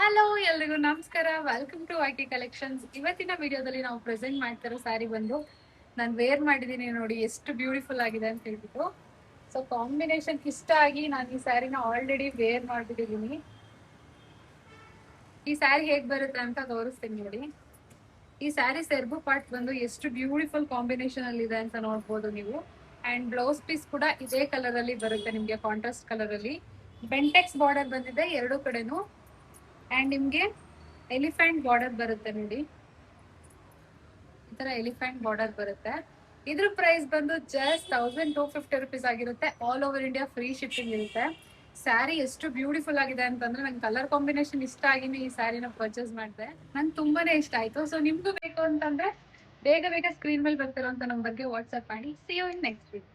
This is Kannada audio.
ಹಲೋ ಎಲ್ರಿಗೂ ನಮಸ್ಕಾರ. Welcome to IT collections. ಇವತ್ತಿನ ವಿಡಿಯೋದಲ್ಲಿ ನಾವು ಪ್ರೆಸೆಂಟ್ ಮಾಡ್ತಿರೋ ಸ್ಯಾರಿ ಬಂದು ನಾನು ವೇರ್ ಮಾಡಿದ್ದೀನಿ. ನೋಡಿ ಎಷ್ಟು ಬ್ಯೂಟಿಫುಲ್ ಆಗಿದೆ ಅಂತ ಹೇಳ್ಬಿಟ್ಟು. ಸೊ ಕಾಂಬಿನೇಷನ್ ಇಷ್ಟ ಆಗಿ ನಾನು ಈ ಸ್ಯಾರಿನ ಆಲ್ರೆಡಿ ವೇರ್ ಮಾಡ್ಬಿಟ್ಟಿದ್ದೀನಿ. ಈ ಸ್ಯಾರಿ ಹೇಗ್ ಬರುತ್ತೆ ಅಂತ ತೋರಿಸ್ತೀನಿ ನೋಡಿ. ಈ ಸ್ಯಾರಿ ಸೆರ್ಬು ಪಾರ್ಟ್ ಬಂದು ಎಷ್ಟು ಬ್ಯೂಟಿಫುಲ್ ಕಾಂಬಿನೇಷನ್ ಅಲ್ಲಿ ಇದೆ ಅಂತ ನೋಡ್ಬೋದು ನೀವು. ಅಂಡ್ ಬ್ಲೌಸ್ ಪೀಸ್ ಕೂಡ ಇದೇ ಕಲರ್ ಅಲ್ಲಿ ಬರುತ್ತೆ ನಿಮ್ಗೆ, ಕಾಂಟ್ರಾಸ್ಟ್ ಕಲರ್ ಅಲ್ಲಿ. ಬೆಂಟೆಕ್ಸ್ ಬಾರ್ಡರ್ ಬಂದಿದೆ ಎರಡು ಕಡೆನೂ. ಅಂಡ್ ನಿಮ್ಗೆ ಎಲಿಫೆಂಟ್ ಬಾರ್ಡರ್ ಬರುತ್ತೆ ನೋಡಿ, ಈ ತರ ಎಲಿಫೆಂಟ್ ಬಾರ್ಡರ್ ಬರುತ್ತೆ. ಇದ್ರ ಪ್ರೈಸ್ ಬಂದು ಜಸ್ಟ್ 1250 ರುಪೀಸ್ ಆಗಿರುತ್ತೆ. All over India free shipping ಇರುತ್ತೆ. ಸ್ಯಾರಿ ಎಷ್ಟು ಬ್ಯೂಟಿಫುಲ್ ಆಗಿದೆ ಅಂತಂದ್ರೆ ನಂಗೆ ಕಲರ್ ಕಾಂಬಿನೇಷನ್ ಇಷ್ಟ ಆಗಿನೇ ಈ ಸ್ಯಾರಿನ ಪರ್ಚೇಸ್ ಮಾಡಿದೆ. ನಂಗೆ ತುಂಬಾನೇ ಇಷ್ಟ ಆಯ್ತು. ಸೊ ನಿಮ್ಗೂ ಬೇಕು ಅಂತಂದ್ರೆ ಬೇಗ ಬೇಗ ಸ್ಕ್ರೀನ್ ಮೇಲೆ ಬರ್ತಿರೋಂತ ನಂಬರ್ಗೆ ವಾಟ್ಸ್ಆಪ್ ಮಾಡಿ. See you in next weak.